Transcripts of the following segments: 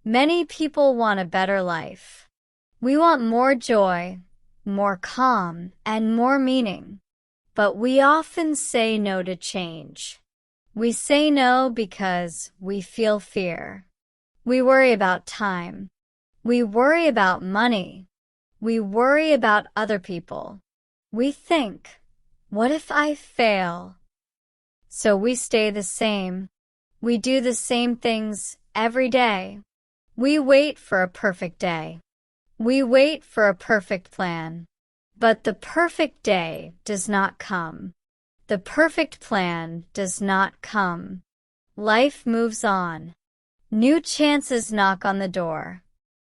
Many people want a better life. We want more joy, more calm, and more meaning. But we often say no to change. We say no because we feel fear. We worry about time. We worry about money. We worry about other people. We think, what if I fail? So we stay the same. We do the same things every day. We wait for a perfect day. We wait for a perfect plan. But the perfect day does not come. The perfect plan does not come. Life moves on. New chances knock on the door.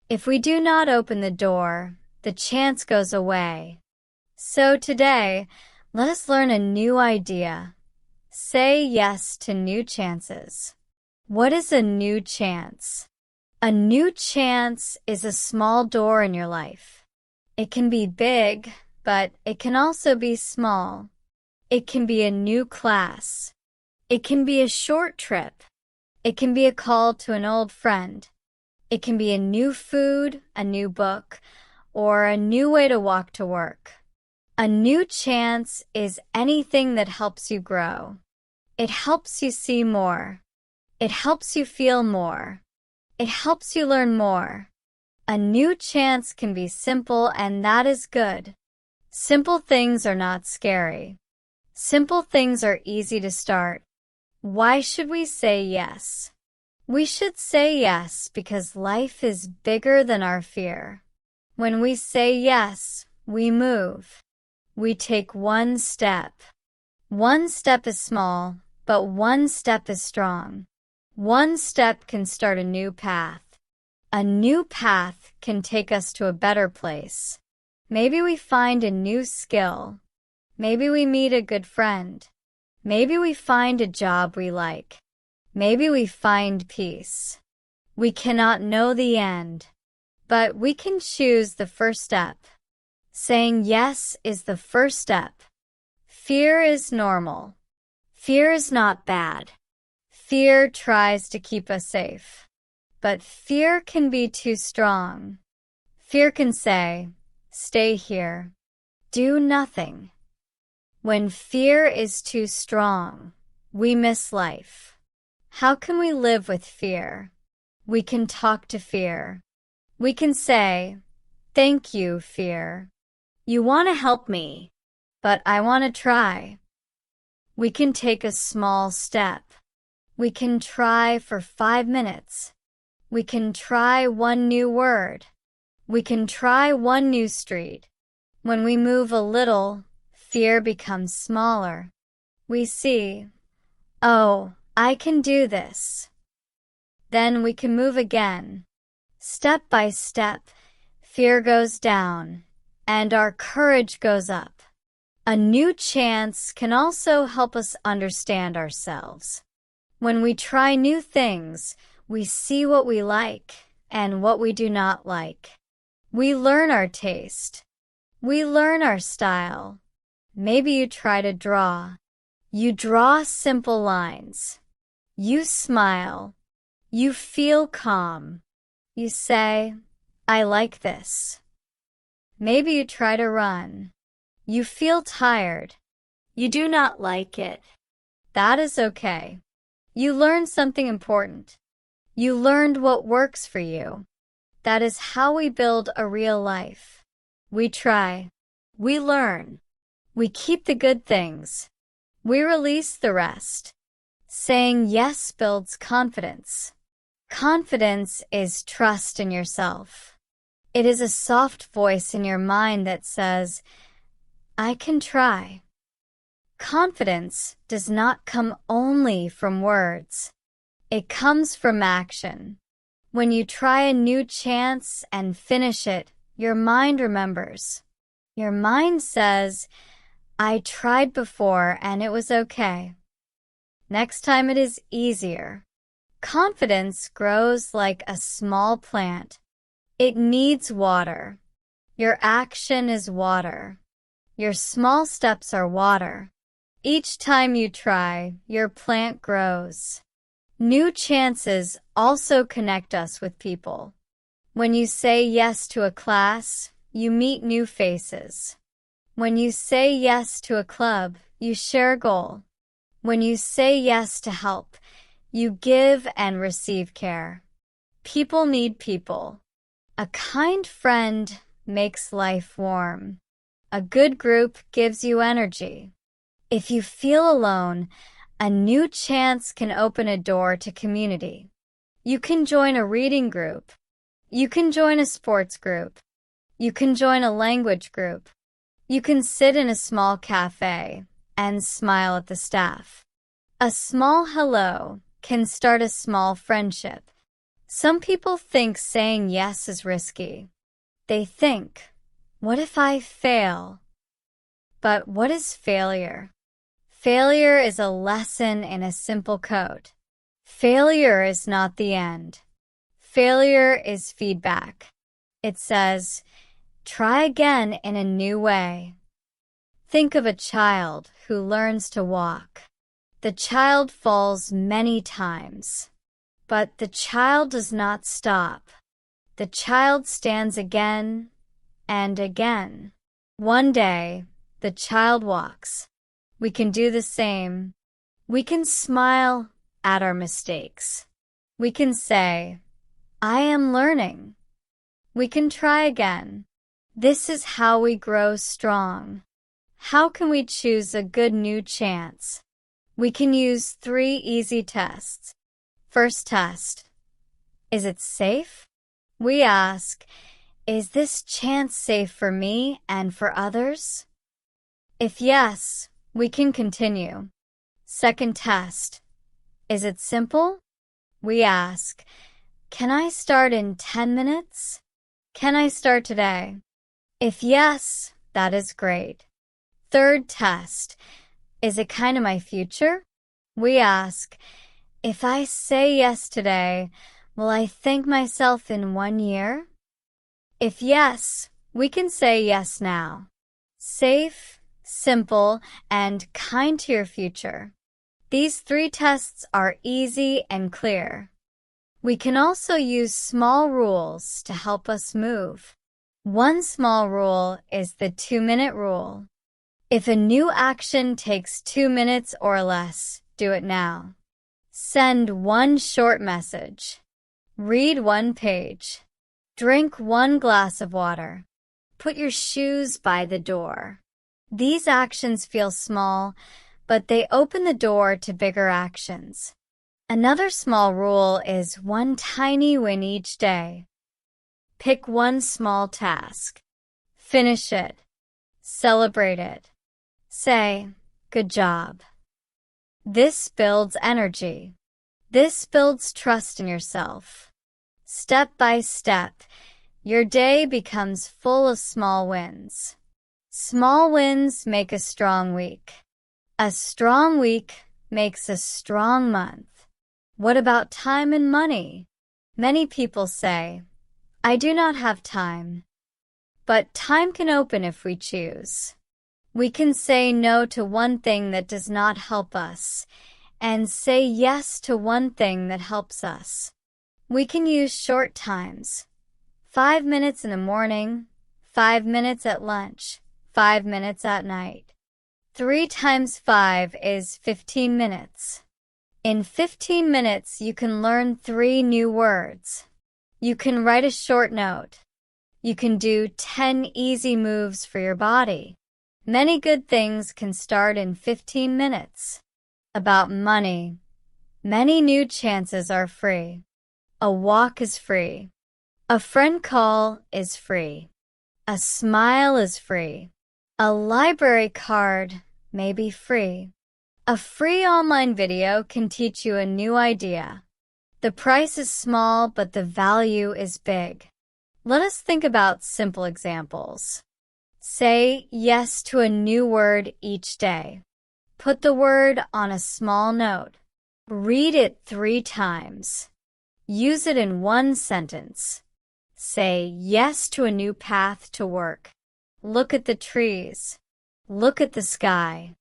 If we do not open the door, the chance goes away. So today, let us learn a new idea. Say yes to new chances. What is a new chance? A new chance is a small door in your life. It can be big, but it can also be small. It can be a new class. It can be a short trip. It can be a call to an old friend. It can be a new food, a new book, or a new way to walk to work. A new chance is anything that helps you grow. It helps you see more. It helps you feel more. It helps you learn more. A new chance can be simple, and that is good. Simple things are not scary. Simple things are easy to start. Why should we say yes? We should say yes because life is bigger than our fear. When we say yes, we move. We take one step. One step is small, but one step is strong. One step can start a new path. A new path can take us to a better place. Maybe we find a new skill. Maybe we meet a good friend. Maybe we find a job we like. Maybe we find peace. We cannot know the end, but we can choose the first step. Saying yes is the first step. Fear is normal. Fear is not bad. Fear tries to keep us safe. But fear can be too strong. Fear can say, stay here. Do nothing. When fear is too strong, we miss life. How can we live with fear? We can talk to fear. We can say, thank you, fear. You want to help me, but I want to try. We can take a small step. We can try for 5 minutes. We can try one new word. We can try one new street. When we move a little, fear becomes smaller. We see, oh, I can do this. Then we can move again. Step by step, fear goes down, and our courage goes up. A new chance can also help us understand ourselves. When we try new things, we see what we like and what we do not like. We learn our taste. We learn our style. Maybe you try to draw. You draw simple lines. You smile. You feel calm. You say, I like this. Maybe you try to run. You feel tired. You do not like it. That is okay. You learned something important. You learned what works for you. That is how we build a real life. We try. We learn. We keep the good things. We release the rest. Saying yes builds confidence. Confidence is trust in yourself. It is a soft voice in your mind that says, I can try. Confidence does not come only from words. It comes from action. When you try a new chance and finish it, your mind remembers. Your mind says, I tried before and it was okay. Next time it is easier. Confidence grows like a small plant. It needs water. Your action is water. Your small steps are water. Each time you try, your plant grows. New chances also connect us with people. When you say yes to a class, you meet new faces. When you say yes to a club, you share a goal. When you say yes to help, you give and receive care. People need people. A kind friend makes life warm. A good group gives you energy. If you feel alone, a new chance can open a door to community. You can join a reading group. You can join a sports group. You can join a language group. You can sit in a small cafe and smile at the staff. A small hello can start a small friendship. Some people think saying yes is risky. They think, what if I fail? But what is failure? Failure is a lesson in a simple code. Failure is not the end. Failure is feedback. It says, try again in a new way. Think of a child who learns to walk. The child falls many times, but the child does not stop. The child stands again and again. One day, the child walks. We can do the same. We can smile at our mistakes. We can say, I am learning. We can try again. This is how we grow strong. How can we choose a good new chance? We can use 3 easy tests. First test. Is it safe? We ask, is this chance safe for me and for others? If yes, we can continue. Second test. Is it simple? We ask, can I start in 10 minutes? Can I start today? If yes, that is great. Third test. Is it kind of my future? We ask, if I say yes today, will I thank myself in 1 year? If yes, we can say yes now. Safe, simple, and kind to your future. These 3 tests are easy and clear. We can also use small rules to help us move. One small rule is the 2-minute rule. If a new action takes 2 minutes or less, do it now. Send 1 short message. Read 1 page. Drink 1 glass of water. Put your shoes by the door. These actions feel small, but they open the door to bigger actions. Another small rule is 1 tiny win each day. Pick 1 small task. Finish it. Celebrate it. Say, good job. This builds energy. This builds trust in yourself. Step by step, your day becomes full of small wins. Small wins make a strong week. A strong week makes a strong month. What about time and money? Many people say, I do not have time. But time can open if we choose. We can say no to 1 thing that does not help us and say yes to 1 thing that helps us. We can use short times. 5 minutes in the morning, 5 minutes at lunch, 5 minutes at night. 3 times 5 is 15 minutes. In 15 minutes, you can learn 3 new words. You can write a short note. You can do 10 easy moves for your body. Many good things can start in 15 minutes. About money. Many new chances are free. A walk is free. A friend call is free. A smile is free. A library card may be free. A free online video can teach you a new idea. The price is small, but the value is big. Let us think about simple examples. Say yes to a new word each day. Put the word on a small note. Read it 3 times. Use it in 1 sentence. Say yes to a new path to work. Look at the trees. Look at the sky.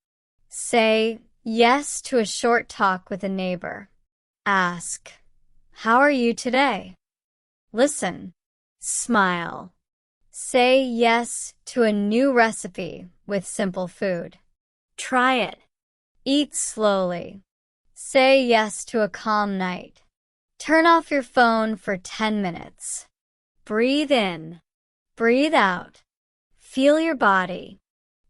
Say yes to a short talk with a neighbor. Ask, how are you today? Listen. Smile. Say yes to a new recipe with simple food. Try it. Eat slowly. Say yes to a calm night. Turn off your phone for 10 minutes. Breathe in. Breathe out. Feel your body.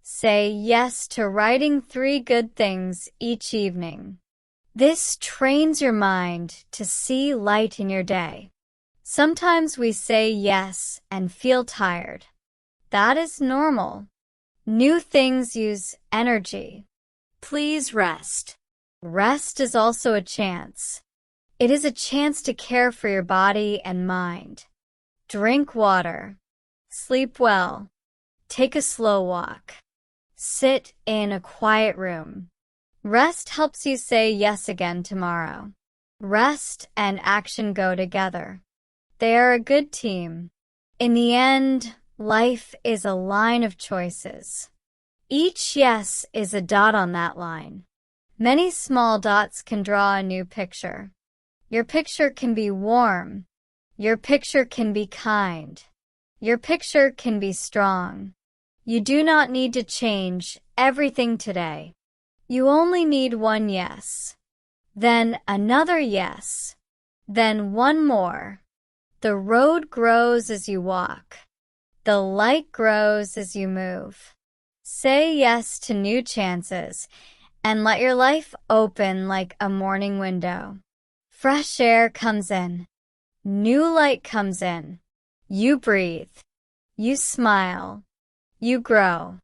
Say yes to writing 3 good things each evening. This trains your mind to see light in your day. Sometimes we say yes and feel tired. That is normal. New things use energy. Please rest. Rest is also a chance. It is a chance to care for your body and mind. Drink water. Sleep well. Take a slow walk. Sit in a quiet room. Rest helps you say yes again tomorrow. Rest and action go together. They are a good team. In the end, life is a line of choices. Each yes is a dot on that line. Many small dots can draw a new picture. Your picture can be warm. Your picture can be kind. Your picture can be strong. You do not need to change everything today. You only need one yes. Then another yes. Then one more. The road grows as you walk. The light grows as you move. Say yes to new chances and let your life open like a morning window. Fresh air comes in. New light comes in. You breathe. You smile. You grow.